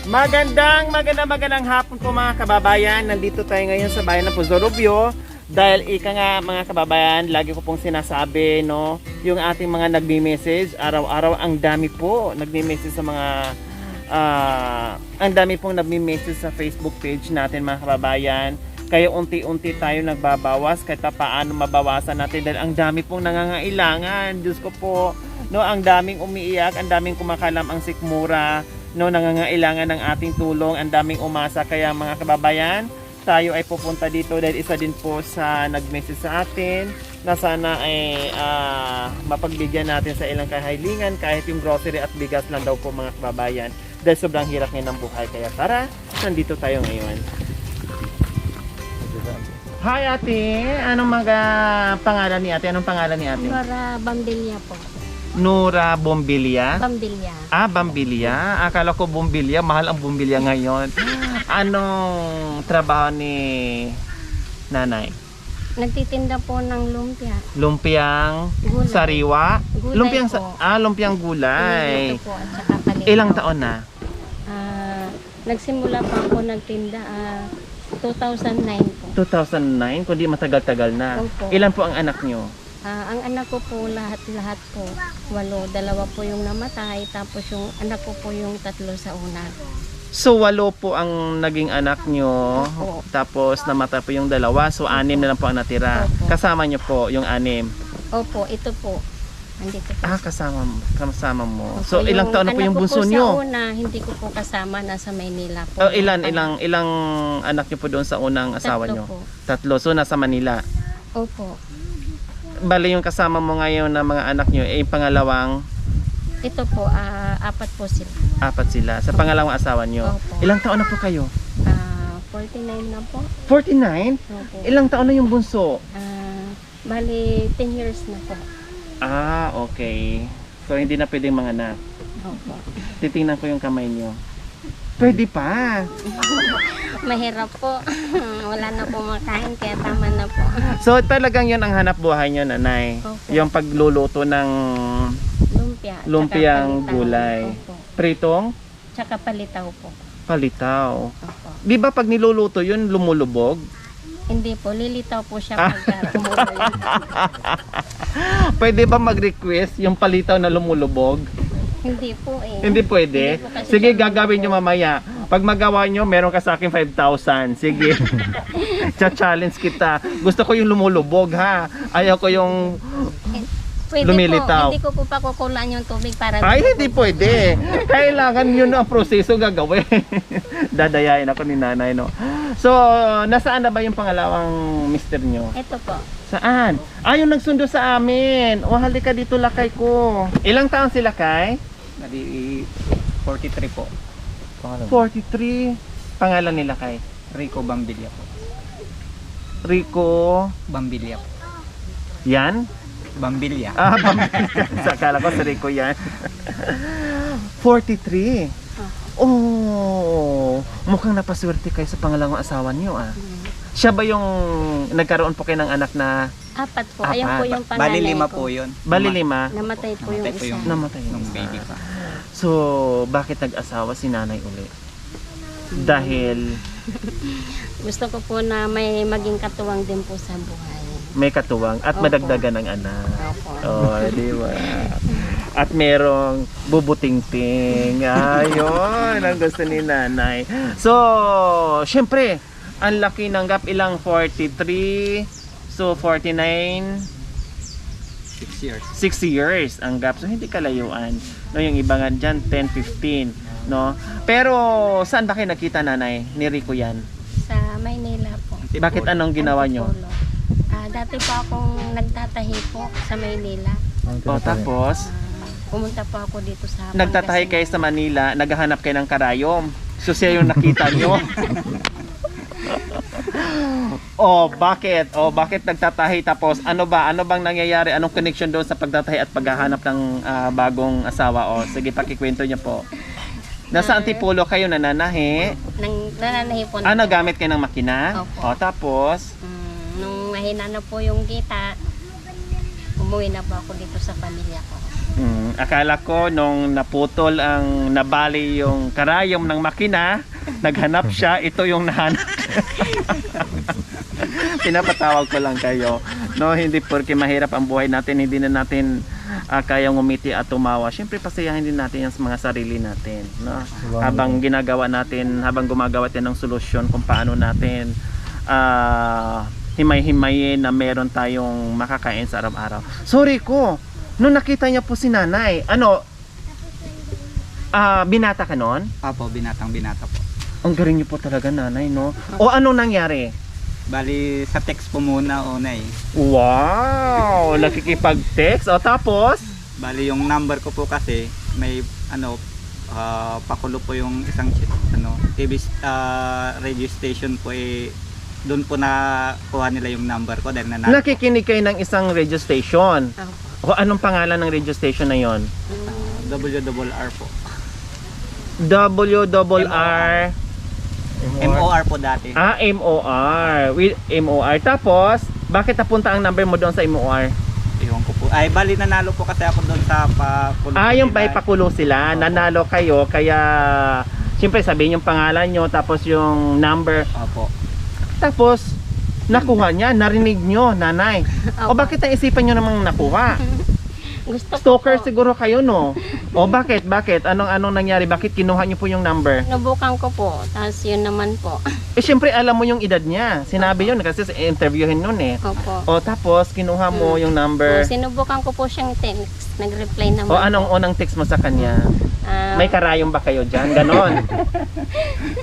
Magandang hapon po mga kababayan. Nandito tayo ngayon sa bayan ng Puzorobio. Dahil ika nga mga kababayan, lagi ko pong sinasabi, no, yung ating mga nagme-message, araw-araw ang dami po nagme-message sa mga ang dami pong nagme-message sa Facebook page natin mga kababayan. Kaya unti-unti tayo nagbabawas kahit paano mabawasan natin dahil ang dami pong nangangailangan. Diyos ko po, no, ang daming umiiyak, ang daming kumakalam ang sikmura, no, nangangailangan ng ating tulong, ang daming umasa. Kaya mga kababayan, tayo ay pupunta dito dahil isa din po sa nag-message sa atin na sana ay mapagbigyan natin sa ilang kahilingan kahit yung grocery at bigas lang daw po mga kababayan dahil sobrang hirap ngayon ng buhay. Kaya tara, nandito tayo ngayon. Hi ate, anong pangalan ni ate? Anong pangalan ni ate? Nora Bambilya po. Nora Bombilya? Bambilya. Bambilya. Akala ko Bombilya, mahal ang Bombilya ngayon. Anong trabaho ni nanay? Nagtitinda po ng lumpia. Lumpiang Gulay. sariwa? Gulay Lumpiang po. Lumpiang gulay. Ito po at saka palito. Ilang taon na? Nagsimula pa ako nagtinda 2009 po. 2009, kundi matagal-tagal na. Opo. Ilan po ang anak nyo? Ang anak ko po lahat po 8, 2 po yung namatay tapos yung anak ko po yung 3 sa una. So 8 po ang naging anak nyo, Opo. tapos namatay po yung 2, so 6 na lang po ang natira. Opo. Kasama nyo po yung 6. Opo, ito po. Andito po. Kasama mo. Opo, So ilang taon na po yung bunso anak ko po nyo? sa una, hindi ko po kasama, nasa Maynila po. Ilang anak nyo po doon sa unang asawa 3 nyo? po. 3, so nasa Manila. Opo. Bali yung kasama mo ngayon na mga anak nyo, pangalawang Ito po, 4 po sila. 4 sila. Sa pangalawang asawa nyo. Opo. Ilang taon na po kayo? 49 na po. 49? Opo. Ilang taon na yung bunso? Bali, 10 years na po. Okay. So hindi na pwedeng mga anak. Opo. Titingnan ko yung kamay nyo. Pwede pa. Mahirap po. Wala na po makain, kaya tama na po. So talagang yun ang hanap buhay nyo, nanay. Opo. Yung pagluluto ng Lumpia. lumpiang tsaka palitaw. gulay. Opo. Pritong Tsaka palitaw po. palitaw. Opo. Di ba pag niluluto yun, lumulubog? Hindi po, lilitaw po siya pagka tumuloy. Pwede ba mag-request yung palitaw na lumulubog? Hindi po eh. Hindi pwede? Hindi po kasi Sige, siya gagawin nyo mamaya. Pag magawa nyo, meron ka sa akin 5,000. Sige. Cha-challenge kita. Gusto ko yung lumulubog, ha? Ayaw ko yung Pwede lumilitaw. po, hindi ko po pa kukulaan yung tubig para Ay, hindi pwede. Kailangan yun ang proseso gagawin. Dadayain ako ni nanay, no? So, nasaan na ba yung pangalawang mister nyo? Ito po. Saan? Yung nagsundo sa amin. Halika dito, lakay ko. Ilang taon sila, Kay? 43 po. 43. Pangalan nila, Kay? Rico Bambilya po. Rico. Bambilya po. Yan? Bambilya. Sakala ko si Rico yan. 43. Oh, mukhang napaswerte kayo sa pangalawang asawa niyo, Siya ba yung nagkaroon po kayo ng anak na 4 po. 4. Ayan po yung panganay Bali 5 ko. po yun. bali 5? Namatay po yung Namatay po isa. yung- Namatay yung Nung isa. baby pa. So, bakit nag-asawa si nanay uli? Dahil Gusto ko po na may maging katuwang din po sa buhay. may katuwang at Opo. madagdagan ng anak. Opo. Di ba? At merong bubutingting. Ayun, ang gusto ni nanay. So, syempre, ang laki ng gap, ilang 43, so 49, 6 years. 6 years ang gap. So, hindi kalayuan. No, yung iba nga dyan, 10, 15. No? Pero, saan ba kayo nakita, nanay? Ni Rico yan? Sa Maynila po. Bakit anong ginawa nyo? Antipolo. Dati po akong nagtatahi po sa Maynila. O, tapos, Pumunta po ako dito sa nagtatahi kayo sa Manila, naghahanap kayo ng karayom. So, siya yung nakita nyo. Bakit? Bakit nagtatahi? Tapos, ano bang nangyayari? Anong connection doon sa pagtatahi at paghahanap ng bagong asawa? Sige, pakikwento niyo po. Nasa Antipolo kayo nananahi. Nananahi po na. Gamit kayo ng makina? Opo. Tapos, Nung mahina na po yung kita, umuwi na po ako dito sa pamilya ko. Akala ko nung naputol ang nabali yung karayom ng makina, naghanap siya, ito yung nahanap. Pinapatawag ko lang kayo. No, hindi porque mahirap ang buhay natin, hindi na natin kayang ngumiti at tumawa. Siyempre pasayahin din natin yung mga sarili natin, no? Habang ginagawa natin, habang gumagawa tayo ng solusyon kung paano natin himay-himayin na meron tayong makakain sa araw-araw. Sorry ko, nung nakita niya po si nanay, binata ka nun? Apo, binata po. Ang galing niyo po talaga nanay, no? O anong nangyari? Bali, sa text po muna una eh. Wow! Nakikipag-text. O tapos? Bali, yung number ko po kasi, may pakulo po yung isang TV radio station po eh. Doon po nakuha nila yung number ko dahil nanalo. Nakikinig kayo ng isang radio station. O anong pangalan ng radio station na yon? WRR po. WRR. MOR po dati. MOR. With MOR. Tapos, bakit napunta ang number mo doon sa MOR? Iwan ko po. Ay, bali nanalo po kasi ako doon sa pakulo. Yung by pakulo sila. Nanalo kayo. Kaya, siyempre sabihin yung pangalan nyo. Tapos yung number. Opo. Tapos, nakuha niya. Narinig nyo, nanay. O bakit naisipan nyo namang nakuha? Gusto ko Stalker po. siguro kayo, no? O bakit? Anong nangyari? Bakit kinuha niyo po yung number? Nabukan ko po, tapos yun naman po. Siyempre alam mo yung edad niya. Sinabi yun kasi sa interviewin nun eh. Opo. O tapos kinuha mo yung number. Sinubukan ko po siyang text. Nag-reply naman O anong unang text mo sa kanya? May karayom ba kayo dyan? Ganon.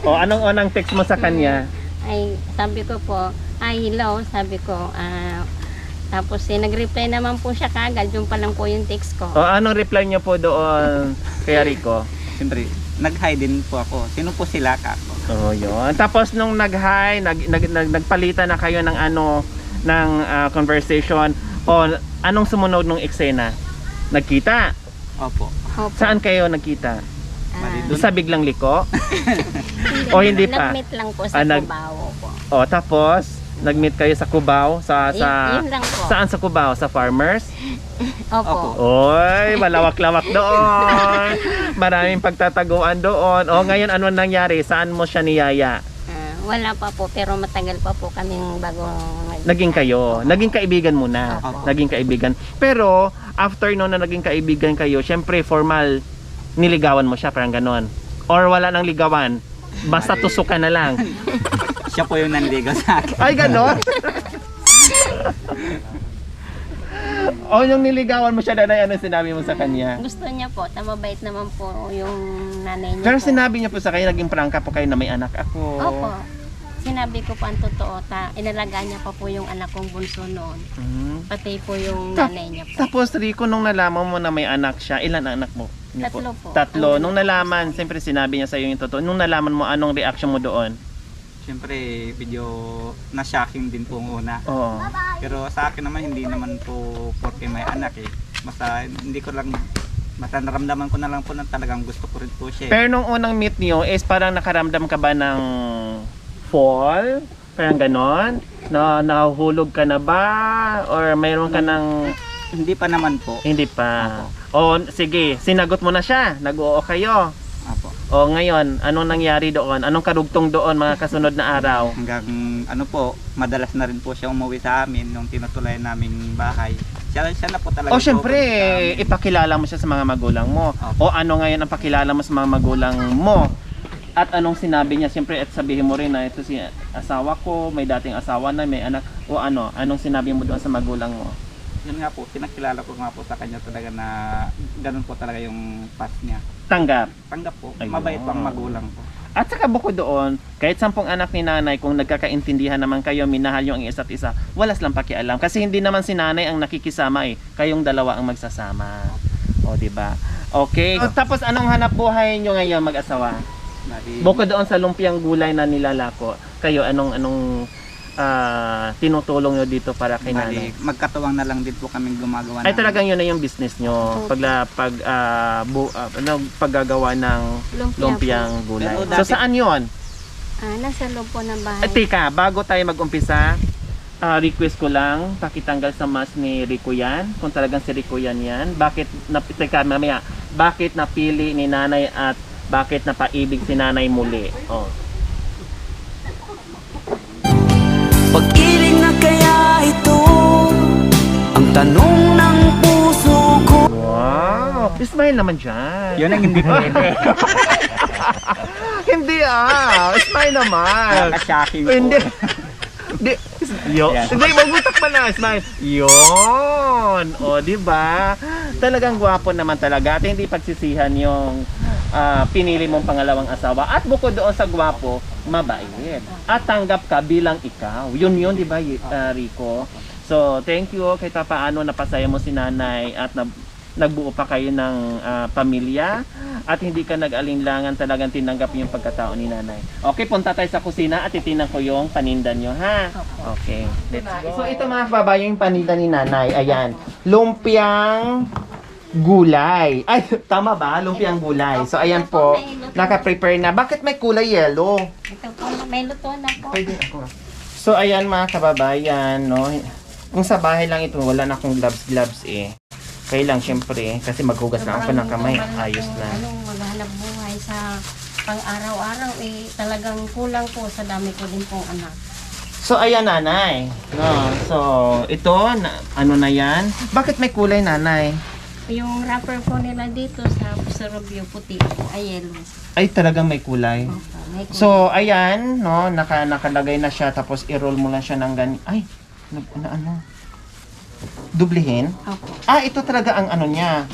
O anong unang text mo sa kanya? Ay, sabi ko po, hello, sabi ko. Tapos nag-reply naman po siya kagad. Yung pa lang po yung text ko. O anong reply niyo po doon kay Rico? Siyempre, nag-hi din po ako. Sino po sila kako? Oh, yun. Tapos nung nag-hi, nagpalitan na kayo ng conversation. O anong sumunod nung eksena? Nagkita? Opo. Opo. Saan kayo nagkita? Bali, Doon sa biglang liko? O hindi pa? Nag-meet lang po sa Cubao po. O tapos nag-meet kayo sa Cubao Yun lang po. saan sa Cubao? Sa Farmers? Opo. Oy, malawak-lawak doon. Maraming pagtataguan doon. O ngayon ano nangyari? Saan mo siya niyaya? Wala pa po, pero matagal pa po kaming bago Naging kayo. Naging kaibigan muna. Opo. Naging kaibigan. Pero after noon na naging kaibigan kayo, syempre formal niligawan mo siya, parang ganon. Or wala nang ligawan. Basta tusukan na lang. Siya po yung nanligaw sa akin. Ay, ganon? O yung niligawan mo siya, nanay, ano sinabi mo sa kanya? Gusto niya po, mabait naman po yung nanay niya Pero po. sinabi niya po sa kanya, naging prangka po kayo na may anak ako. Opo. Sinabi ko po ang totoo, inalagaan niya pa po yung anak kong bunso noon. Pati po yung nanay niya po. Tapos Rico, nung nalaman mo na may anak siya, ilan ang anak mo? Niyo Tatlo po. Tatlo. Nung nalaman, siyempre sinabi niya sa iyo yung totoo. Nung nalaman mo, anong reaction mo doon? Siyempre, medyo na-shocking din po una. Oo. Pero sa akin naman, hindi naman po porque may anak eh. Basta hindi ko lang, basta naramdaman ko na lang po na talagang gusto ko rin po siya eh. Pero nung unang meet niyo, is parang nakaramdam ka ba ng fall? Parang ganon? Na nahuhulog ka na ba? Or mayroon ka ng... Hindi pa naman po. Hindi pa. O sige, sinagot mo na siya. Nag-oo kayo. Apo. O ngayon, anong nangyari doon? Anong karugtong doon mga kasunod na araw? Hanggang ano po, madalas na rin po siya umuwi sa amin nung tinutulayan naming bahay. Siya na po talaga. O syempre, pupunta sa amin. ipakilala mo siya sa mga magulang mo. Opo. O ano ngayon ang pakilala mo sa mga magulang mo? At anong sinabi niya? Siyempre, at sabihin mo rin na ito si asawa ko, may dating asawa na, may anak. O ano, anong sinabi mo doon sa magulang mo? Yun nga po, pinakilala ko nga po sa kanya talaga na ganun po talaga yung past niya. Tanggap. Tanggap po, Ayun. mabait po ang magulang po. At saka bukod doon, kahit 10 anak ni nanay, kung nagkakaintindihan naman kayo, minahal yung isa't isa, wala silang pakialam. Kasi hindi naman si nanay ang nakikisama eh. Kayong dalawa ang magsasama. O, di ba? Okay. Tapos anong hanap buhay nyo ngayon mag-asawa? Bali, Bukod doon sa lumpiang gulay na nilalako, kayo anong tinutulong nyo dito para kay nanay? magkatuwang na lang din po kaming gumagawa Ay ng- talagang yun na yung business nyo, paggagawa ng lumpiang gulay. Pero So dati- saan yun? Nasa loob po ng bahay. Tika, bago tayo mag-umpisa, request ko lang, pakitanggal sa mask ni Rico yan. Kung talagang si Rico yan. Teka, mamaya, bakit napili ni nanay at bakit napaibig si nanay muli? Oh. Pag-ibig na kaya ito ang tanong ng puso ko. Wow! Smile naman dyan. Yun ang hindi pwede. Hindi smile naman. Nakashocking po. Hindi. Hindi. Yan. Hindi, magbutak pa na. Smile. Yun. O, di ba? Talagang gwapo naman talaga. At hindi pagsisihan yung pinili mong pangalawang asawa. At bukod doon sa gwapo, mabait. At tanggap ka bilang ikaw. Yun, di ba, Rico? So, thank you. Kahit paano napasaya mo si nanay at nagbuo pa kayo ng pamilya at hindi ka nag-alinlangan, talagang tinanggap yung pagkatao ni nanay. Okay, punta tayo sa kusina at titinan ko yung paninda nyo, ha? Okay, let's go. So ito mga kababayan, yung paninda ni nanay, ayan, lumpiang gulay. Ay, tama ba? Lumpiang gulay. So ayan po, naka-prepare na. Bakit may kulay yellow? Ito po, may luto na po. Pwede ako. So ayan mga kababayan, no? Kung sa bahay lang ito, wala na akong gloves eh. Kaya lang, syempre, kasi maghugas na ako ng kamay, ayos na. Anong maghanap buhay sa pang-araw-araw, talagang kulang po sa dami ko din pong anak. So, ayan nanay. No, so, ito, ano na yan? Bakit may kulay nanay? Yung wrapper po nila dito sa Rubio puti ay yellow. Ay, talagang may kulay. Opo, may kulay. So, ayan, no, nakalagay na siya, tapos i-roll mo lang siya ng ganyan. Ay, ano? Dublihin? Opo. Ito talaga ang ano niya.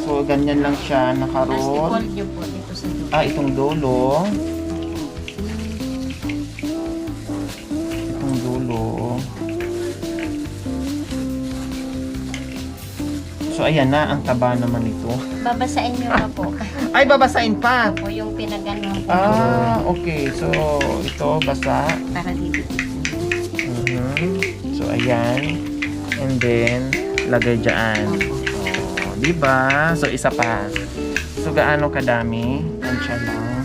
So, ganyan lang siya, Tapos nakaroll. i-fold nyo po dito sa dulo. Itong dulo. Itong dulo. So, ayan na, ang taba naman ito. Babasain nyo na po. Ay, babasain pa! Po yung pinagano po. Okay. So, ito, basa. Para dito. So, ayan. And then, lagay dyan. So, diba? So, isa pa. So, gaano kadami? Tansya lang.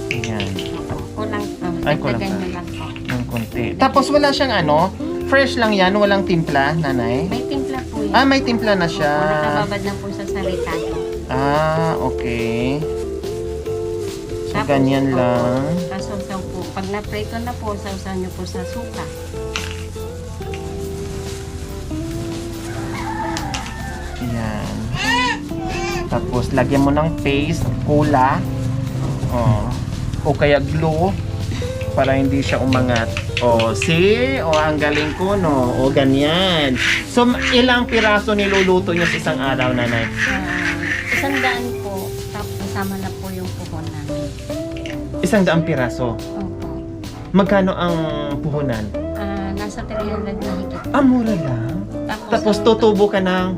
Ayan. Kulang. Ay, kulang dagdagan pa. nyo lang po. Ng konti. Tapos, wala siyang ano? Fresh lang yan? Walang timpla, nanay? May timpla po yun. May timpla na siya. Nakababad na po sa salita. Okay. So, Tapos, ganyan lang. Kasawsaw po. Pag na-prito na po, sawsaw nyo po sa suka. Ayan. Tapos, lagyan mo ng paste, cola. O kaya glue. Para hindi siya umangat. Ang galing ko, no? Ganyan. So, ilang piraso niluluto niyo sa isang araw, nanay? 100 po. Tapos, kasama na po yung puhunan. 100 piraso. Opo. Magkano ang puhunan? Nasa 300 na higit. Mura lang. Tapos, ang tutubo ka ng...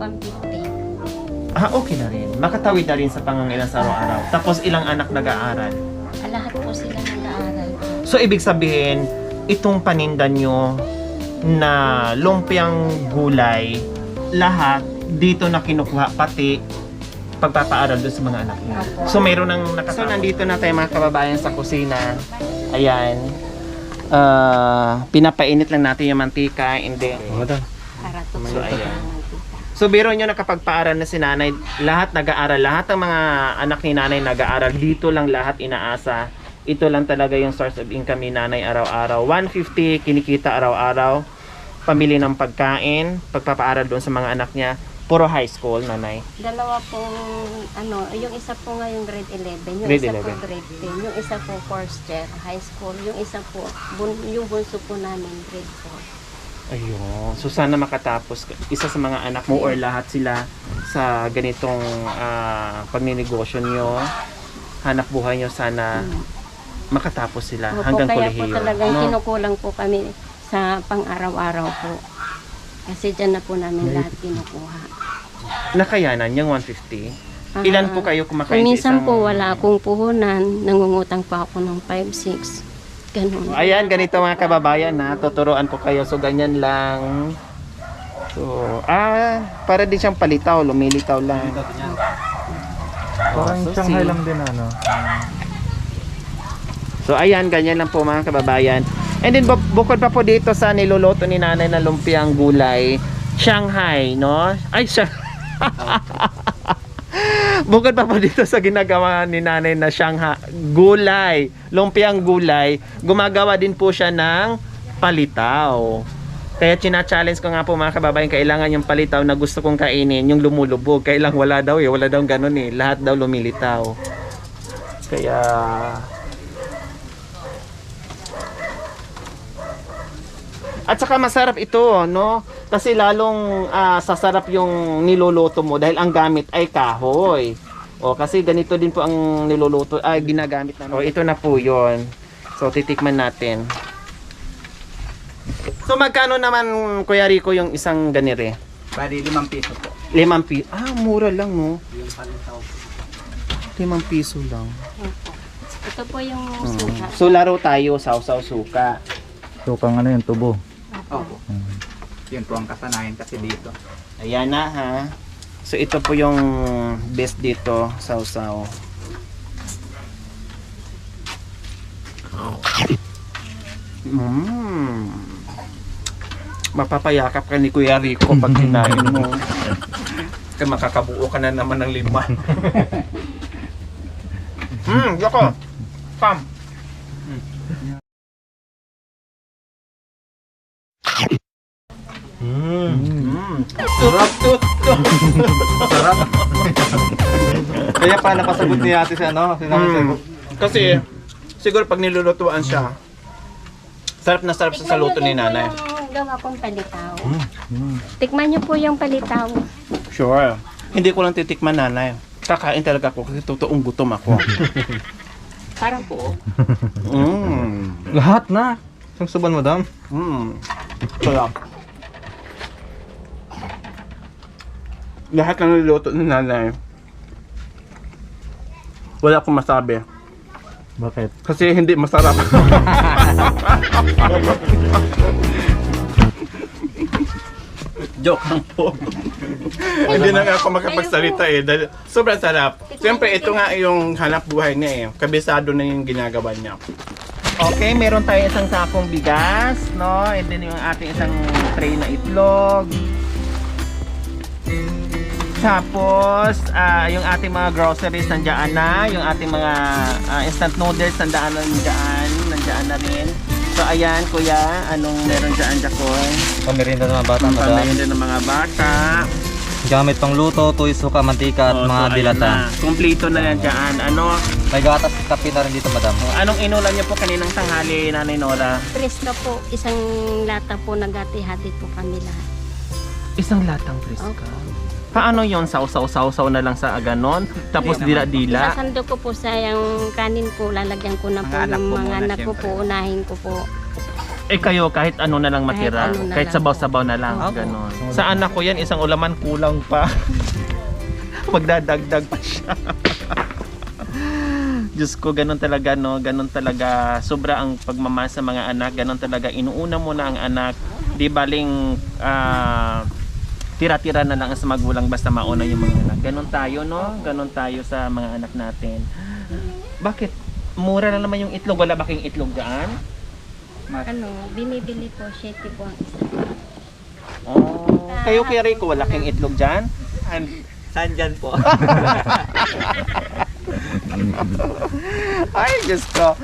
150. Okay na rin. Makatawid na rin sa pangangailangan sa araw-araw. Tapos, ilang anak nag-aaral? Lahat po sila nag-aaral. So, ibig sabihin, itong paninda nyo na lumpiang gulay, lahat dito na kinukuha, pati pagpapaaral doon sa mga anak nyo. So, meron ng nakasama. So, nandito na tayo mga kababayan sa kusina. Ayan. Pinapainit lang natin yung mantika and then... Para to So, ayan. So, biro nyo na kapag paaral na si nanay, lahat nag-aaral. Lahat ng mga anak ni nanay nag-aaral. Dito lang lahat inaasa. Ito lang talaga yung source of income ni nanay araw-araw. 150 kinikita araw-araw. Pamili ng pagkain, pagpapaaral doon sa mga anak niya. Puro high school, nanay. Dalawa pong, yung isa po ngayong grade 11, yung Grade isa 11. po grade 10, yung isa po first year high school, yung isa po, yung bunso po namin grade 4. Ayun. So, sana makatapos isa sa mga anak mo or lahat sila sa ganitong pagninegosyo nyo. Hanap buhay nyo, sana makatapos sila hanggang kaya kolehiyo. po talagang no? kinukulang po kami sa pang-araw-araw po. Kasi dyan na po namin lahat kinukuha. Nakayanan yung 150. Ilan po kayo kumakain Minsan sa isang... po wala akong puhunan, nangungutang pa ako ng 5-6. Ganun. Ayan, ganito mga kababayan na tuturuan ko kayo. So, ganyan lang. So, para din siyang palitaw, lumilitaw lang. Parang so, Shanghai lang din ano. So ayan, ganyan lang po mga kababayan. And then bukod pa po dito sa niluluto ni nanay na lumpiang gulay, Shanghai, no? Ay, bukod pa po dito sa ginagawa ni nanay na Shanghai, gulay, lumpiang gulay, gumagawa din po siya ng palitaw. Kaya china-challenge ko nga po mga kababayan, kailangan yung palitaw na gusto kong kainin, yung lumulubog. Kailang wala daw ganun eh. Lahat daw lumilitaw. Kaya at saka masarap ito, no? Kasi lalong sasarap yung niluluto mo dahil ang gamit ay kahoy. O kasi ganito din po ang niluluto, ginagamit namin. O ito na po 'yon. So titikman natin. So magkano naman Kuya Rico yung isang ganire? Bali, 5 piso po. 5 piso. Mura lang, no? 5 piso lang. Ito po yung suka. So laro tayo, sausaw suka. Sukang ano yung tubo. Opo. Yun po ang kasanayan kasi dito. Ayan na ha. So ito po yung best dito, sausaw. Mapapayakap ka ni Kuya Rico pag kinain mo. Kaya makakabuo ka na naman ng 5. Yoko. Pam. Sarap to. Sarap. Kaya pa napasagot ni ate si ano, Kasi siguro pag nilulutuan siya, sarap na sarap sa luto ni nanay. Yung gawa kong palitaw. Tikman niyo po yung palitaw. Sure. Hindi ko lang titikman nanay. Kakain talaga ako kasi totoong gutom ako. Parang po. Lahat na. Isang suban, madam. Sarap. Lahat ng niluto ni nanay, wala akong masabi. Bakit? Kasi hindi masarap. Joke lang po. Hindi na nga ako makapagsalita eh. Dahil sobrang sarap. Siyempre, ito nga yung hanap buhay niya eh. Kabisado na yung ginagawa niya. Okay, meron tayo isang sakong bigas, no? And then yung ating isang tray na itlog. Tapos, yung ating mga groceries nandiyan na. Yung ating mga instant noodles nandiyan na rin. So, ayan, kuya, anong meron dyan, Jacoy? Pamirinda ng mga bata, madam. Pamilya ng mga bata. Gamit pang luto, tuyo, suka, mantika at mga So, ayan dilata. na. Kumpleto na yan dyan. May gatas at kape na rin dito, madam. Anong inulan niyo po kaninang tanghali, Nanay Nora? Presto po, isang lata po nagati-hati po kami lahat. Isang latang friska. Okay. Paano yon? Sausaw na lang sa ganon? Tapos Hindi naman. dila-dila? Isasando ko po sa yung kanin po, lalagyan ko na po Mga anak ng po mga muna, anak ko po, syempre. unahin ko po. Kayo, kahit ano na lang matira. Kahit ano na Kahit lang sabaw-sabaw na lang. Opo. Ganon. Sa anak ko yan, isang ulaman kulang pa. Magdadagdag pa siya. Diyos ko, ganun talaga, no? Ganun talaga. Sobra ang pagmamahal sa mga anak. Ganun talaga. Inuuna mo na ang anak. Di baling tira-tira na lang sa magulang basta mauna yung mga anak. Ganun tayo, no? Ganun tayo sa mga anak natin. Bakit? Mura na naman yung itlog. Wala ba kayong itlog dyan? Binibili po, 7 po ang isa. Oh. Kayo, Kuya Rico, wala kayong itlog dyan? Saan dyan po? Ay, Diyos ko.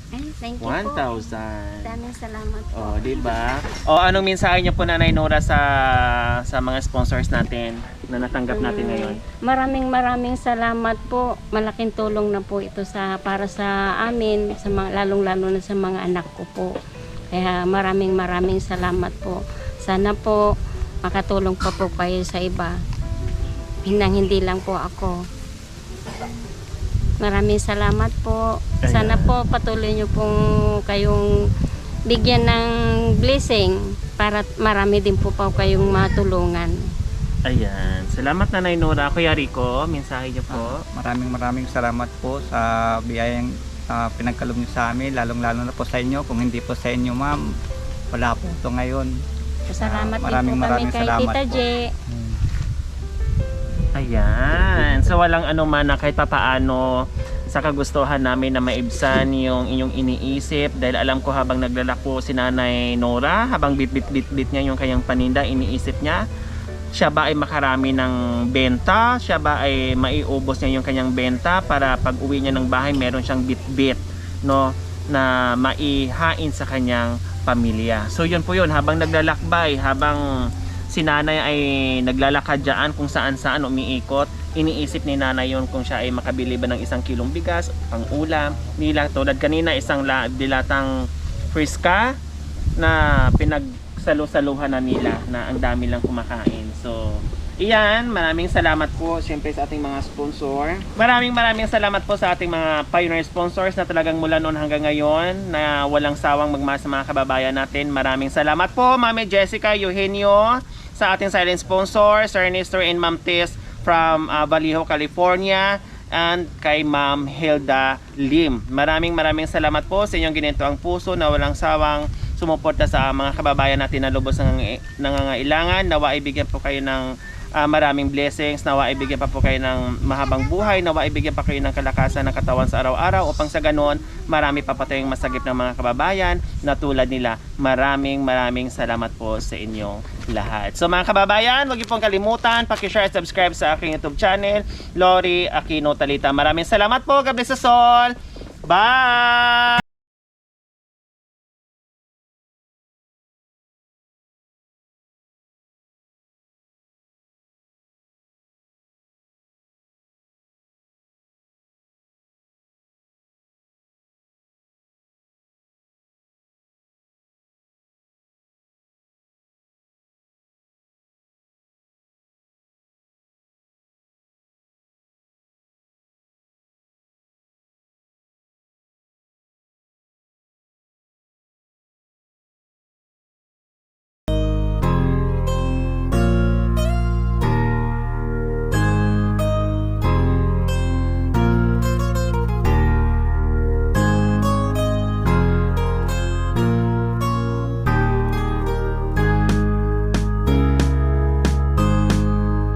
Ay, thank you po. 1,000. Daming salamat po. Oh, di ba? Oh, anong mensahe niyo po, Nanay Nora, sa mga sponsors natin na natanggap natin ngayon? Maraming salamat po. Malaking tulong na po ito para sa amin, sa mga, lalong-lalo na sa mga anak ko po. Kaya maraming salamat po. Sana po makatulong pa po kayo sa iba. Hindi lang po ako. Maraming salamat po. Sana po patuloy nyo pong kayong bigyan ng blessing para marami din po pa kayong matulungan. Ayan. Salamat, Nanay Nora. Kuya Rico, mensahe niyo po. Maraming salamat po sa biyayang pinagkaloob niyo sa amin, lalong-lalo na po sa inyo. Kung hindi po sa inyo, ma'am, wala po ito ngayon. Salamat din po Maraming kami kay salamat Tita po. J. Ayan. So walang ano man na kahit papaano sa kagustuhan namin na maibsan yung inyong iniisip, dahil alam ko habang naglalako si Nanay Nora, habang bit niya yung kanyang paninda, iniisip niya siya ba ay makarami ng benta, siya ba ay maiubos niya yung kanyang benta para pag uwi niya ng bahay meron siyang bit no, na maihain sa kanyang pamilya. So yun po yun, habang naglalakbay, habang si Nanay ay naglalakad dyan kung saan umiikot, iniisip ni Nanay yun kung siya ay makabili ba ng 1 kilong bigas, pang ulam nila. Tulad kanina, isang dilatang friska na pinagsalusaluhan na nila na ang dami lang kumakain. So iyan, maraming salamat po siyempre sa ating mga sponsor. Maraming salamat po sa ating mga pioneer sponsors na talagang mula noon hanggang ngayon na walang sawang magmahal sa mga kababayan natin. Maraming salamat po Mami Jessica Eugenio sa ating silent sponsor, Sir Nestor and Ma'am Tess from Vallejo, California, and kay Ma'am Hilda Lim. Maraming salamat po sa inyong ginentoang puso na walang sawang sumuporta sa mga kababayan natin na lubos ng nangangailangan. Nawa ibigyan po kayo ng maraming blessings, nawa ibigyan pa po kayo ng mahabang buhay, nawa ibigyan pa kayo ng kalakasan ng katawan sa araw-araw, upang sa ganon marami pa tayong masagip ng mga kababayan na tulad nila. Maraming salamat po sa inyong lahat. So mga kababayan, huwag niyo pong kalimutan paki-share at subscribe sa aking YouTube channel, Lori Aquino Talita. Maraming salamat po. God bless us all. Bye!